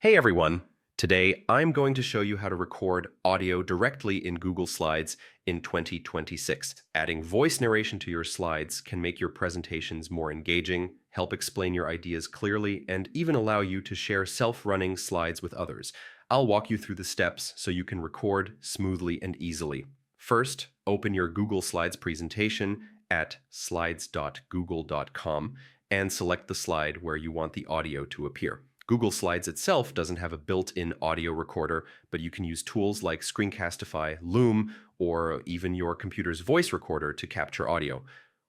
Hey everyone! Today I'm going to show you how to record audio directly in Google Slides in 2026. Adding voice narration to your slides can make your presentations more engaging, help explain your ideas clearly, and even allow you to share self-running slides with others. I'll walk you through the steps so you can record smoothly and easily. First, open your Google Slides presentation at slides.google.com and select the slide where you want the audio to appear. Google Slides itself doesn't have a built-in audio recorder, but you can use tools like Screencastify, Loom, or even your computer's voice recorder to capture audio.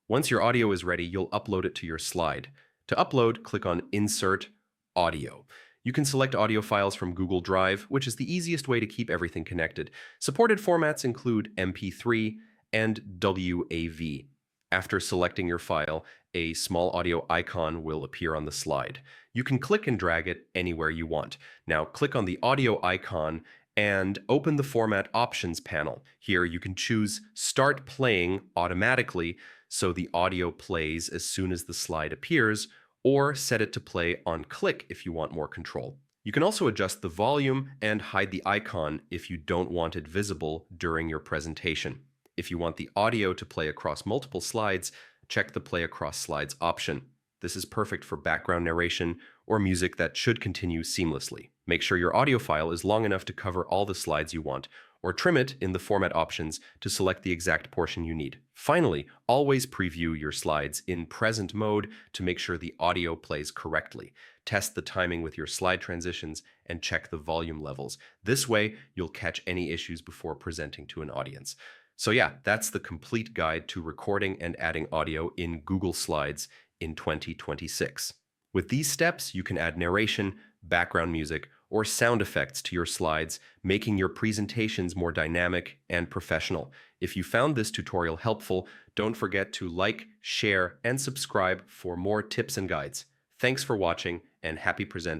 Once your audio is ready, you'll upload it to your slide. To upload, click on Insert Audio. You can select audio files from Google Drive, which is the easiest way to keep everything connected. Supported formats include MP3 and WAV. After selecting your file, a small audio icon will appear on the slide. You can click and drag it anywhere you want. Now click on the audio icon and open the Format Options panel. Here you can choose Start Playing Automatically so the audio plays as soon as the slide appears, or set it to play on click if you want more control. You can also adjust the volume and hide the icon if you don't want it visible during your presentation. If you want the audio to play across multiple slides, check the Play Across Slides option. This is perfect for background narration or music that should continue seamlessly. Make sure your audio file is long enough to cover all the slides you want, or trim it in the format options to select the exact portion you need. Finally, always preview your slides in present mode to make sure the audio plays correctly. Test the timing with your slide transitions and check the volume levels. This way, you'll catch any issues before presenting to an audience. So yeah, that's the complete guide to recording and adding audio in Google Slides in 2026. With these steps, you can add narration, background music, or sound effects to your slides, making your presentations more dynamic and professional. If you found this tutorial helpful, don't forget to like, share, and subscribe for more tips and guides. Thanks for watching, and happy presenting.